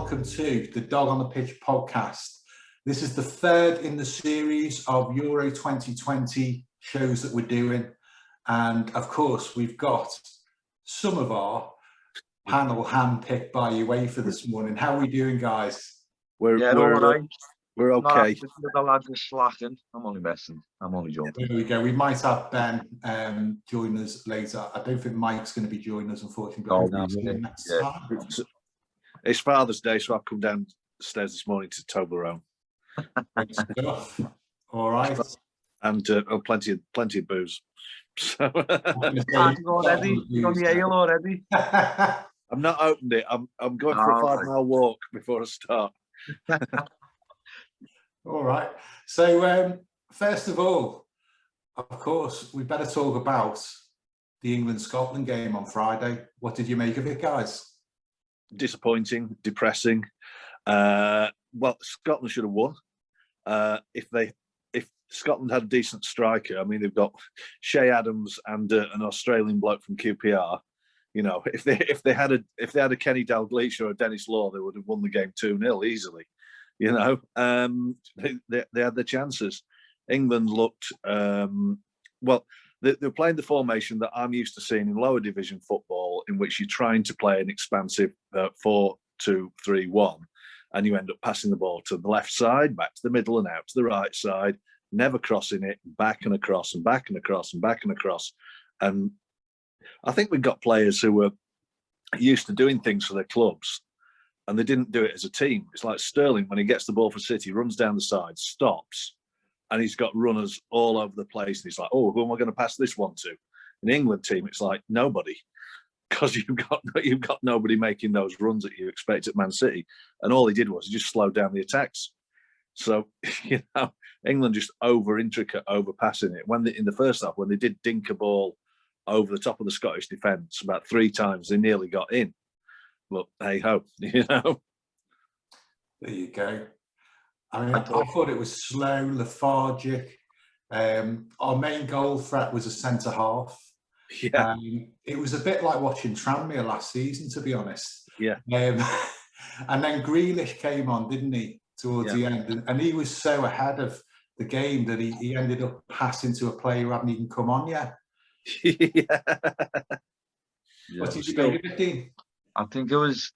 welcome to the Dog on the Pitch podcast. This is the third in the series of Euro 2020 shows that we're doing. And of course, we've got some of our panel handpicked by UEFA this morning. How are we doing, guys? We're okay. The lads are slacking. I'm only messing. I'm only joking. There we go. We might have Ben join us later. I don't think Mike's going to be joining us, unfortunately. It's Father's Day, so I've come downstairs this morning to Toblerone. Great stuff. All right. And plenty of booze. So already? You're on the ale already? I've not opened it. I'm going for a 5-mile walk before I start. All right. So first of all, of course, we better talk about the England-Scotland game on Friday. What did you make of it, guys? Disappointing, depressing. Well, Scotland should have won. If Scotland had a decent striker, I mean, they've got Shea Adams and an Australian bloke from QPR. You know, if they had a Kenny Dalglish or a Dennis Law, they would have won the game 2-0 easily. You know, they had their chances. England looked well. They're playing the formation that I'm used to seeing in lower division football, in which you're trying to play an expansive 4-2-3-1, and you end up passing the ball to the left side, back to the middle, and out to the right side, never crossing it, back and across, and back and across, and back and across. And I think we've got players who were used to doing things for their clubs, and they didn't do it as a team. It's like Sterling, when he gets the ball for City, runs down the side, stops, and he's got runners all over the place. And he's like, oh, who am I going to pass this one to? In the England team, it's like nobody, because you've got nobody making those runs that you expect at Man City. And all he did was just slow down the attacks. So, you know, England just over-intricate, over-passing it. In the first half, when they did dink a ball over the top of the Scottish defence about 3 times, they nearly got in. But hey ho, you know. There you go. I mean, I thought it was slow, lethargic. Our main goal threat was a centre half. Yeah. It was a bit like watching Tranmere last season, to be honest. Yeah. And then Grealish came on, didn't he, towards the end? And he was so ahead of the game that he ended up passing to a player who hadn't even come on yet. Yeah. What did you make of it, Dean? I think it was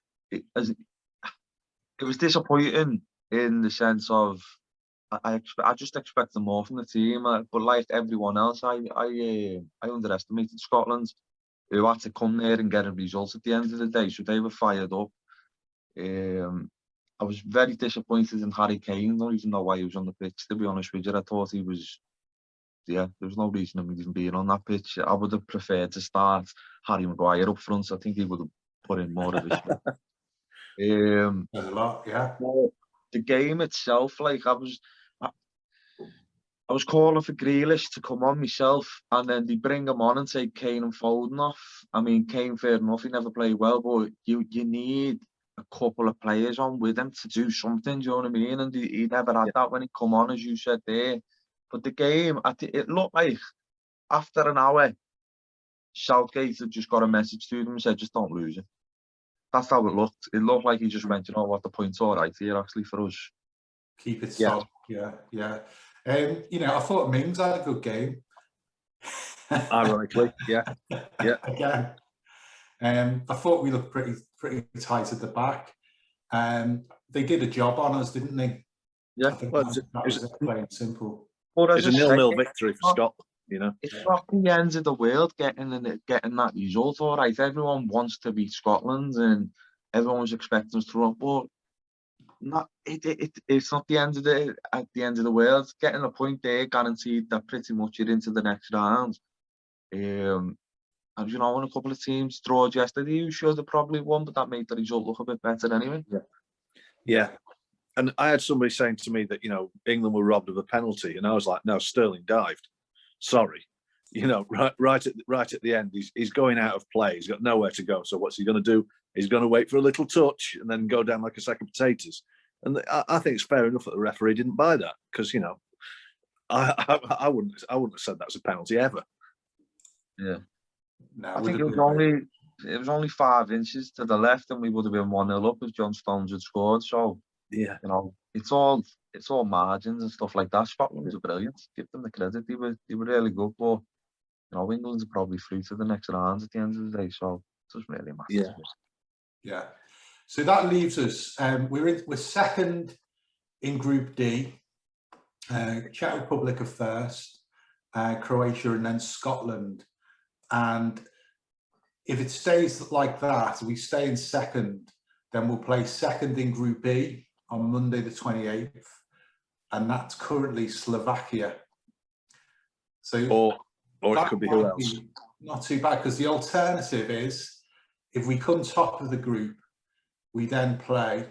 disappointing in the sense of I just expected more from the team, but like everyone else, I underestimated Scotland, who had to come there and get a result at the end of the day. So they were fired up. I was very disappointed in Harry Kane. Don't even know why he was on the pitch, to be honest with you. I thought he was. Yeah, there was no reason him even being on that pitch. I would have preferred to start Harry Maguire up front. I think he would have put in more of his. A lot, yeah. The game itself, like I was calling for Grealish to come on myself, and then they bring him on and take Kane and Foden off. I mean, Kane, fair enough, he never played well, but you need a couple of players on with him to do something. Do you know what I mean? And he never had that when he come on, as you said there. But the game, it looked like after an hour, Southgate had just got a message to them and said, just don't lose it. That's how it looked. It looked like he just went, you know what, the point's all right here, actually, for us. Keep it solid. Yeah. You know, I thought Mings had a good game. Ironically, yeah. Again. I thought we looked pretty tight at the back. They did a job on us, didn't they? Yeah. That was plain and simple. It's a 0-0 victory for Scotland, you know. It's not the end of the world getting that result, all right. Everyone wants to beat Scotland and everyone was expecting us to run, but it's not the end of the world. Getting a point there guaranteed that pretty much you're into the next round. And you know, when a couple of teams drawed yesterday, you should have probably won, but that made the result look a bit better anyway. Yeah. And I had somebody saying to me that, you know, England were robbed of a penalty, and I was like, no, Sterling dived. Sorry, you know, right at the end, he's going out of play. He's got nowhere to go. So what's he going to do? He's going to wait for a little touch and then go down like a sack of potatoes. And I think it's fair enough that the referee didn't buy that, because, you know, I wouldn't have said that's a penalty ever. Yeah. No, I think it was only it was only 5 inches to the left, and we would have been 1-0 up if John Stones had scored. So Yeah. you know, it's all margins and stuff like that. Scotland were brilliant. Give them the credit. They were really good, but you know, England's probably through to the next round at the end of the day. So it doesn't really matter. Yeah. Yeah. So that leaves us. We're second in Group D. Czech Republic are first, Croatia, and then Scotland. And if it stays like that, we stay in second, then we'll play second in Group B on Monday the 28th, and that's currently Slovakia. So or it could be who else? Not too bad, because the alternative is, if we come top of the group, we then play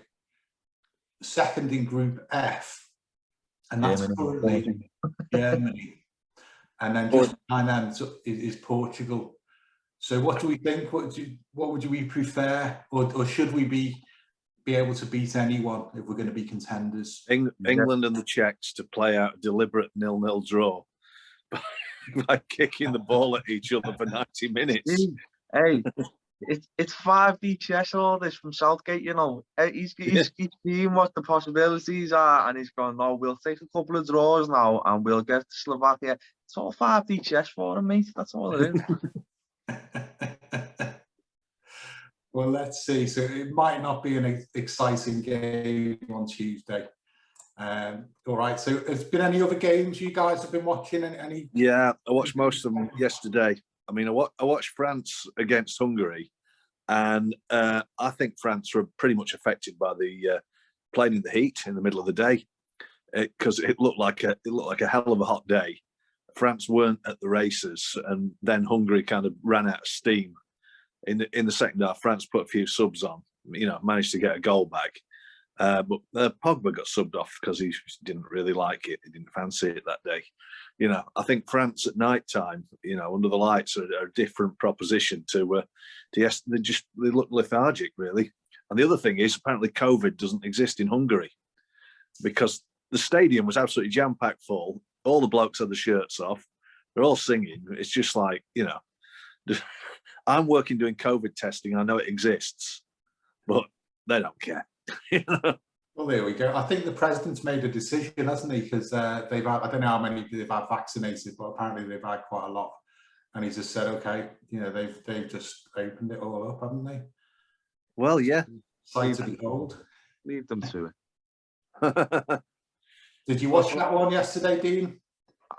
second in Group F, and that's currently Germany. And then just behind them is Portugal. So what do we think? What would we prefer, or should we be able to beat anyone if we're going to be contenders? England and the Czechs to play out a deliberate 0-0 draw by kicking the ball at each other for 90 minutes. Hey, it's 5D chess, all this from Southgate, you know. He's seeing what the possibilities are, and he's going, no, we'll take a couple of draws now and we'll get to Slovakia. It's all 5D chess for him, mate. That's all it is. Well, let's see. So it might not be an exciting game on Tuesday. All right. So has been any other games you guys have been watching? Any? Yeah, I watched most of them yesterday. I mean, I watched France against Hungary, and I think France were pretty much affected by the playing in the heat in the middle of the day, because it looked like a hell of a hot day. France weren't at the races, and then Hungary kind of ran out of steam. In the second half, France put a few subs on, you know, managed to get a goal back. But Pogba got subbed off because he didn't really like it. He didn't fancy it that day. You know, I think France at night time, you know, under the lights are a different proposition to yes, they look lethargic, really. And the other thing is, apparently COVID doesn't exist in Hungary, because the stadium was absolutely jam-packed full. All the blokes had the shirts off. They're all singing. It's just like, you know, I'm working doing COVID testing. I know it exists, but they don't care. Well, there we go. I think the president's made a decision, hasn't he? Because they've had, I don't know how many they've had vaccinated, but apparently they've had quite a lot. And he's just said, okay, you know, they've just opened it all up, haven't they? Well, yeah. Sight to behold. Leave them to it. Did you watch that one yesterday, Dean?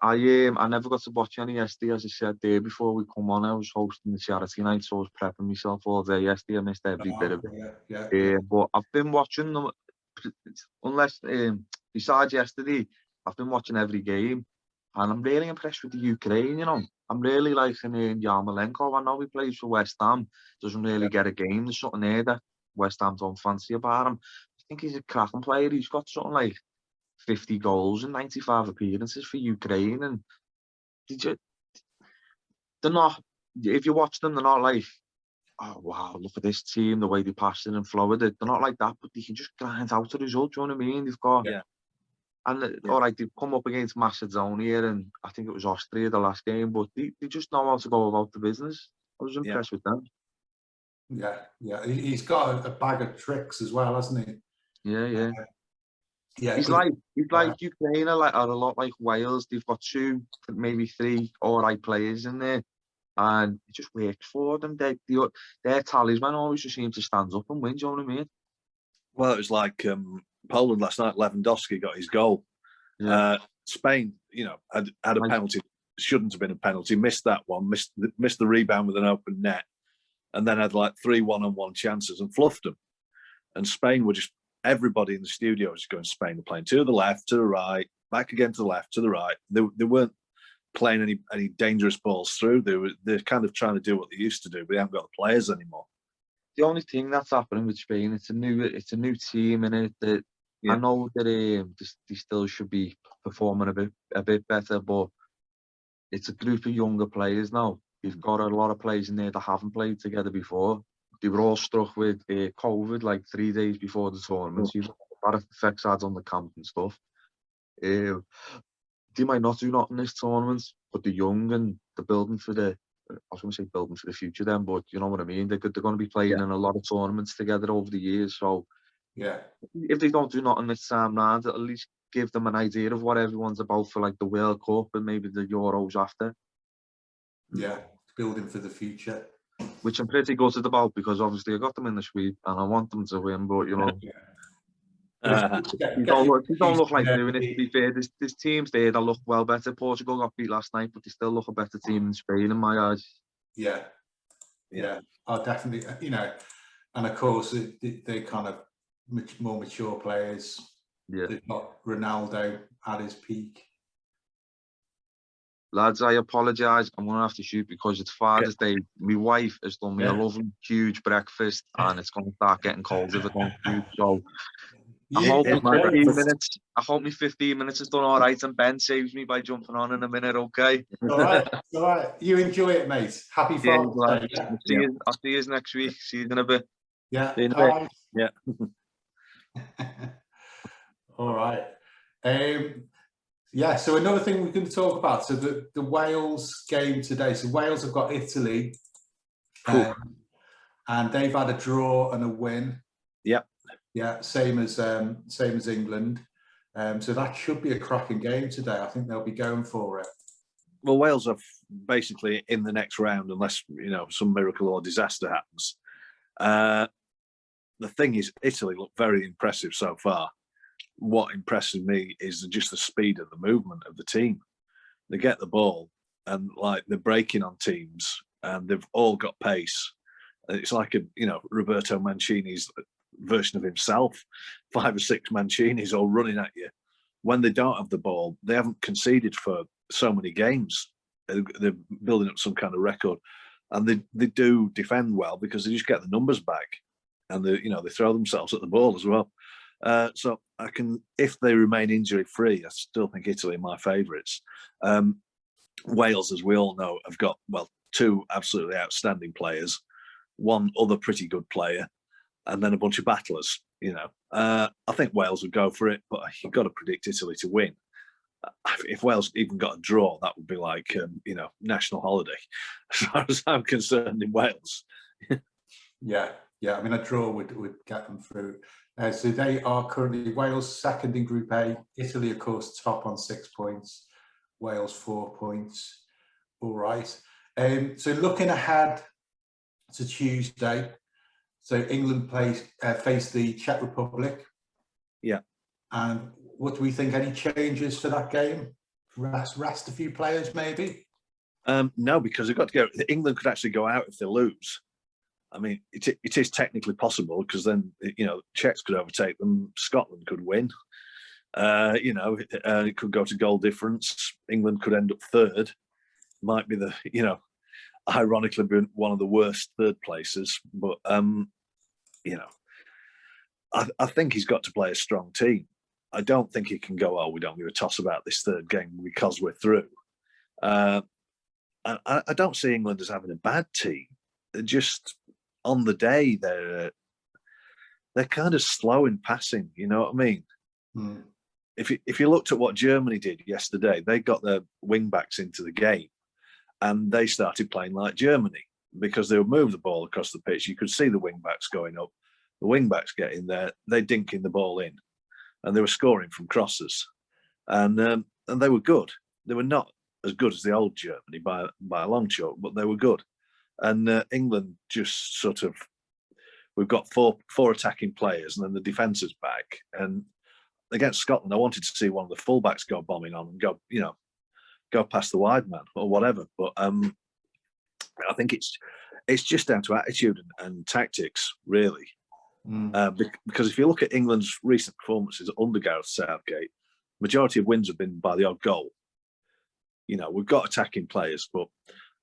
I never got to watch any yesterday, as I said there before we come on. I was hosting the charity night, so I was prepping myself all day yesterday. I missed every bit of it. Yeah. But I've been watching them, unless besides yesterday, I've been watching every game, and I'm really impressed with the Ukraine. You know, I'm really liking Yarmolenko. I know he plays for West Ham, doesn't really get a game. There's something there that West Ham don't fancy about him. I think he's a cracking player. He's got something like 50 goals and 95 appearances for Ukraine, and they're not, if you watch them, they're not like, oh wow, look at this team, the way they passed it and flowed it. They're not like that, but they can just grind out the result. Do you know what I mean? They've got, and all right, they've come up against Macedonia and I think it was Austria the last game, but they just know how to go about the business. I was impressed with them. Yeah. He's got a bag of tricks as well, hasn't he? Yeah. Yeah, he's like Ukraine are a lot like Wales. They've got 2, maybe 3 all right players in there, and it just works for them. Their talisman always just seems to stand up and win. Do you know what I mean? Well, it was like Poland last night. Lewandowski got his goal. Yeah. Spain, you know, had a penalty. Shouldn't have been a penalty. Missed that one. Missed the rebound with an open net, and then had like 3 one-on-one chances and fluffed them. And Spain were just. Everybody in the studio was going Spain. They're playing to the left, to the right, back again to the left, to the right. They weren't playing any dangerous balls through. They're kind of trying to do what they used to do, but they haven't got the players anymore. The only thing that's happening with Spain, it's a new team, and I know that they still should be performing a bit better, but it's a group of younger players now. You've got a lot of players in there that haven't played together before. They were all struck with COVID like 3 days before the tournament. So that affects ads on the camp and stuff. They might not do nothing this tournament, but they're young and they're building for was going to say building for the future then, but you know what I mean. They're going to be playing in a lot of tournaments together over the years. So Yeah. if they don't do nothing this time round, at least give them an idea of what everyone's about for like the World Cup and maybe the Euros after. Yeah, building for the future. Which I'm pretty gutted about because obviously I got them in the sweep and I want them to win, but you know. They don't look like doing it, to be fair. There's teams there that look well better. Portugal got beat last night, but they still look a better team than Spain in my eyes. Yeah. Oh, definitely. You know, and of course, they're kind of more mature players. Yeah. They've got Ronaldo at his peak. Lads, I apologise. I'm going to have to shoot because it's Father's Day. My wife has done me a lovely, huge breakfast and it's going to start getting cold if I don't shoot. So I hope my 15 minutes has done all right and Ben saves me by jumping on in a minute, okay? All right. You enjoy it, mate. Happy Father's Day. I'll see you next week. See you in a bit. Yeah. See you in a bit. Yeah. All right. Yeah, so another thing we're going to talk about, so the Wales game today. So Wales have got Italy, and they've had a draw and a win. Yep. Yeah, same as England. So that should be a cracking game today. I think they'll be going for it. Well, Wales are basically in the next round unless, you know, some miracle or disaster happens. The thing is, Italy look very impressive so far. What impresses me is just the speed of the movement of the team. They get the ball and like they're breaking on teams and they've all got pace. It's like Roberto Mancini's version of himself, 5 or 6 Mancinis all running at you. When they don't have the ball, they haven't conceded for so many games. They're building up some kind of record, and they do defend well because they just get the numbers back, and they throw themselves at the ball as well. So if they remain injury free, I still think Italy are my favourites. Wales, as we all know, have got 2 absolutely outstanding players, 1 other pretty good player, and then a bunch of battlers. I think Wales would go for it, but you've got to predict Italy to win. If Wales even got a draw, that would be like national holiday, as far as I'm concerned in Wales. Yeah. I mean, a draw would get them through. So they are currently Wales second in Group A. Italy, of course, top on 6 points. Wales 4 points. All right. So looking ahead to Tuesday, so England face the Czech Republic. Yeah. And what do we think? Any changes for that game? Rest a few players, maybe? No, because they've got to go. England could actually go out if they lose. I mean, it is technically possible because then, Czechs could overtake them. Scotland could win. It could go to goal difference. England could end up third. Might be ironically been one of the worst third places. But, I think he's got to play a strong team. I don't think he can go, we don't give a toss about this third game because we're through. I don't see England as having a bad team. They're just, on the day, they're kind of slow in passing, you know what I mean? Mm. If you looked at what Germany did yesterday, they got their wing-backs into the game and they started playing like Germany because they would move the ball across the pitch. You could see the wing-backs going up. The wing-backs get in there, they dinking the ball in, and they were scoring from crosses. And they were good. They were not as good as the old Germany by a long shot, but they were good. And England just sort of, we've got four attacking players and then the defence is back. And against Scotland, I wanted to see one of the fullbacks go bombing on and go past the wide man or whatever. But I think it's just down to attitude and tactics, really. Because if you look at England's recent performances under Gareth Southgate, majority of wins have been by the odd goal. We've got attacking players, but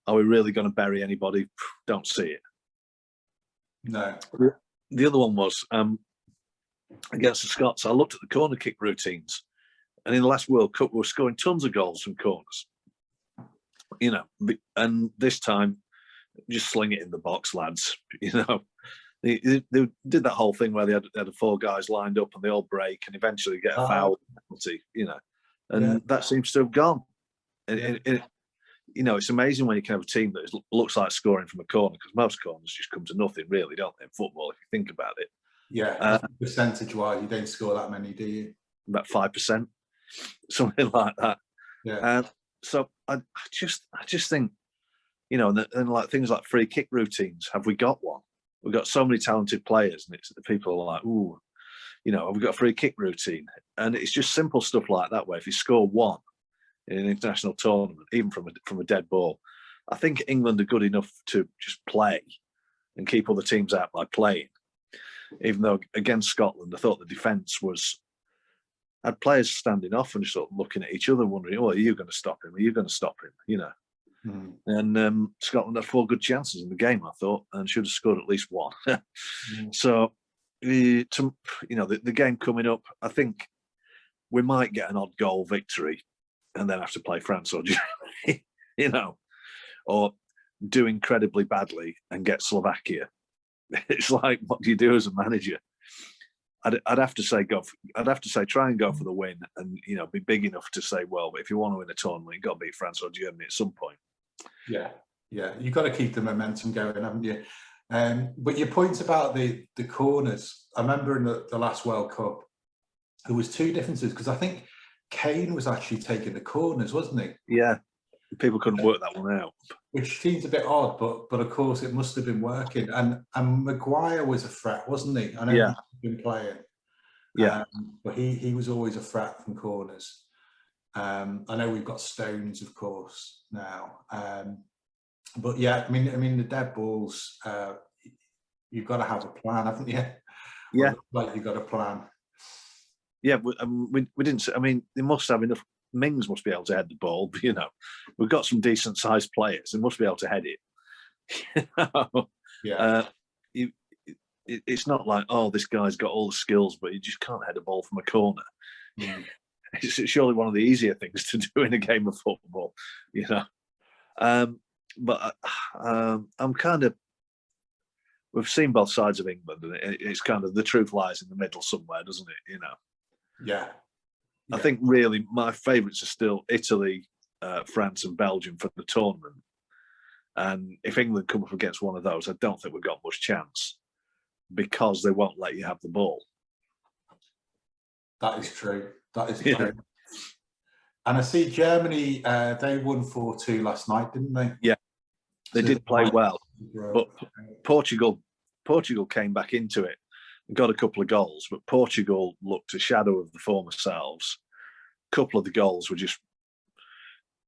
are we really going to bury anybody? Don't see it. No. The other one was against the Scots. I looked at the corner kick routines, and in the last World Cup, we were scoring tons of goals from corners. And this time, just sling it in the box, lads. They did that whole thing where they had 4 guys lined up and they all break and eventually get a foul penalty. And that seems to have gone. it's amazing when you can have a team that looks like scoring from a corner, because most corners just come to nothing, really, don't they, in football, if you think about it. Yeah, percentage-wise, you don't score that many, do you? About 5%, something like that. Yeah. So I just think, and like things like free kick routines. Have we got one? We've got so many talented players, and people are like, ooh, have we got a free kick routine? And it's just simple stuff like that, where if you score one in an international tournament, even from a dead ball, I think England are good enough to just play and keep other teams out by playing. Even though against Scotland, I thought the defence had players standing off and just sort of looking at each other, wondering, "Oh, are you going to stop him? Are you going to stop him?" Mm. And Scotland had 4 good chances in the game, I thought, and should have scored at least one. So, the game coming up, I think we might get an odd goal victory, and then have to play France or Germany, or do incredibly badly and get Slovakia. It's like, what do you do as a manager? I'd have to say try and go for the win, and be big enough to say, well, if you want to win a tournament, you've got to beat France or Germany at some point. Yeah, you've got to keep the momentum going, haven't you? But your point about the corners, I remember in the last World Cup, there was 2 differences, because I think Kane was actually taking the corners, wasn't he? Yeah, people couldn't work that one out, which seems a bit odd, but of course it must have been working. And Maguire was a threat, wasn't he? I know he's been playing, but he was always a threat from corners. I know we've got Stones, of course, now, but yeah, I mean the dead balls. You've got to have a plan, haven't you? Yeah, like you've got a plan. Yeah, we didn't. I mean, they must have enough. Mings must be able to head the ball. We've got some decent sized players. They must be able to head it. Yeah. It's not like, oh, this guy's got all the skills, but he just can't head a ball from a corner. Mm. It's surely one of the easier things to do in a game of football, But I'm kind of. We've seen both sides of England, and it's kind of the truth lies in the middle somewhere, doesn't it? Yeah. I think really my favourites are still Italy, France, and Belgium for the tournament. And if England come up against one of those, I don't think we've got much chance, because they won't let you have the ball. That is true. That is true. And I see Germany, they won 4-2 last night, didn't they? Yeah, they did play well. But Portugal came back into it and got a couple of goals, but Portugal looked a shadow of the former selves. A couple of the goals were just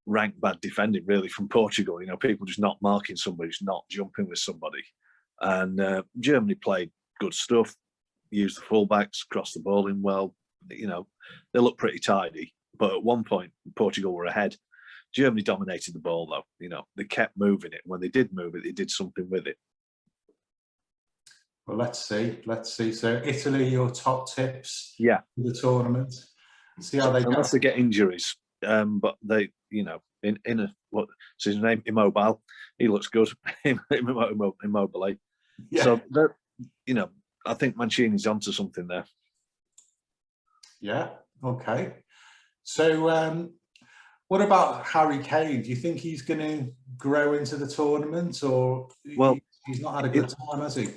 rank bad defending, really, from Portugal. People just not marking somebody, just not jumping with somebody. And Germany played good stuff, used the fullbacks, crossed the ball in well. They looked pretty tidy. But at one point, Portugal were ahead. Germany dominated the ball, though. They kept moving it. When they did move it, they did something with it. Well, let's see. So Italy, your top tips for the tournament. See how they unless they get injuries. But they, what's his name? Immobile. He looks good. Immobile. Yeah. So I think Mancini's onto something there. Yeah. Okay. So what about Harry Kane? Do you think he's going to grow into the tournament, or he's not had a good time, has he?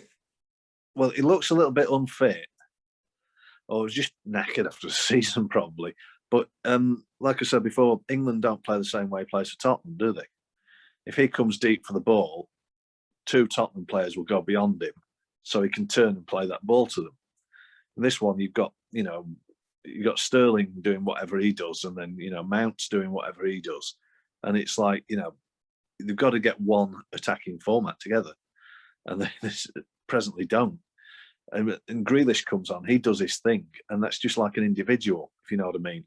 Well, he looks a little bit unfit, or just knackered after the season, probably. But like I said before, England don't play the same way he plays for Tottenham, do they? If he comes deep for the ball, 2 Tottenham players will go beyond him, so he can turn and play that ball to them. And this one, you've got Sterling doing whatever he does, and then Mount's doing whatever he does, and it's like they've got to get one attacking format together, and they presently don't. And Grealish comes on, he does his thing, and that's just like an individual, if you know what I mean.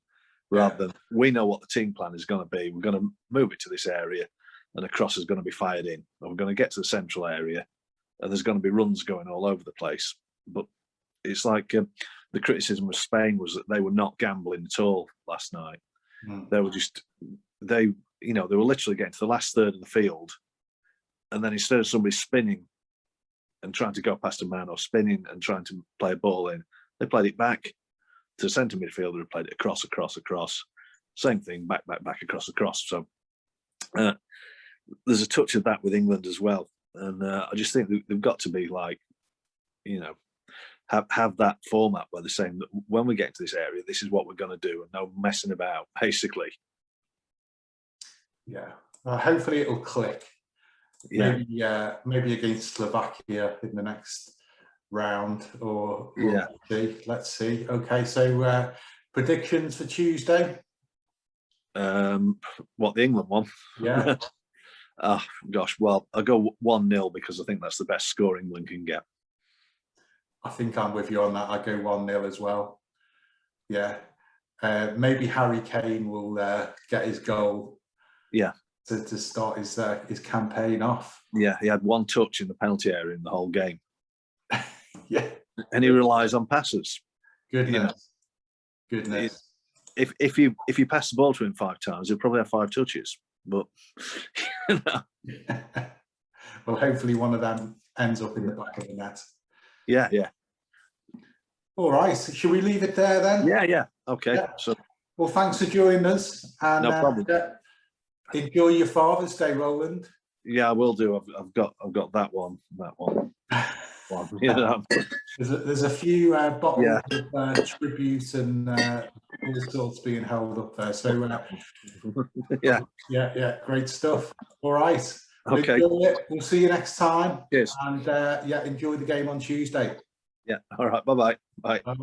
Rather than we know what the team plan is going to be, we're going to move it to this area, and a cross is going to be fired in, and we're going to get to the central area, and there's going to be runs going all over the place. But it's like the criticism of Spain was that they were not gambling at all last night. They were they were literally getting to the last third of the field, and then instead of somebody spinning and trying to go past a man, or spinning and trying to play a ball in, they played it back to the centre midfielder who played it across. Same thing, back, across. So There's a touch of that with England as well, and I just think they've got to be like, you know, have that format where they're saying that when we get to this area, this is what we're going to do, and no messing about, basically. Yeah, hopefully it'll click. Yeah, maybe against Slovakia in the next round, or yeah. Let's see. Okay, so predictions for Tuesday. What, the England one? Yeah. Oh gosh, well, I'll go 1-0 because I think that's the best score England can get. I think I'm with you on that. I go 1-0 as well. Yeah, maybe Harry Kane will get his goal. Yeah, to start his campaign off. Yeah, he had one touch in the penalty area in the whole game. Yeah, and he relies on passes. Goodness. If you pass the ball to him 5 times, he'll probably have 5 touches. But you know. Well, hopefully one of them ends up in the back of the net. Yeah. All right. Should we leave it there then? Yeah. Okay. Yeah. So, well, thanks for joining us. And, no problem. Enjoy your Father's Day, Roland. Yeah, I will do. I've got that one. You know. There's a few bottles of tribute and all sorts being held up there. So yeah, great stuff. All right. Okay. Enjoy it. We'll see you next time. Cheers. And enjoy the game on Tuesday. Yeah. All right. Bye-bye. Bye. Bye.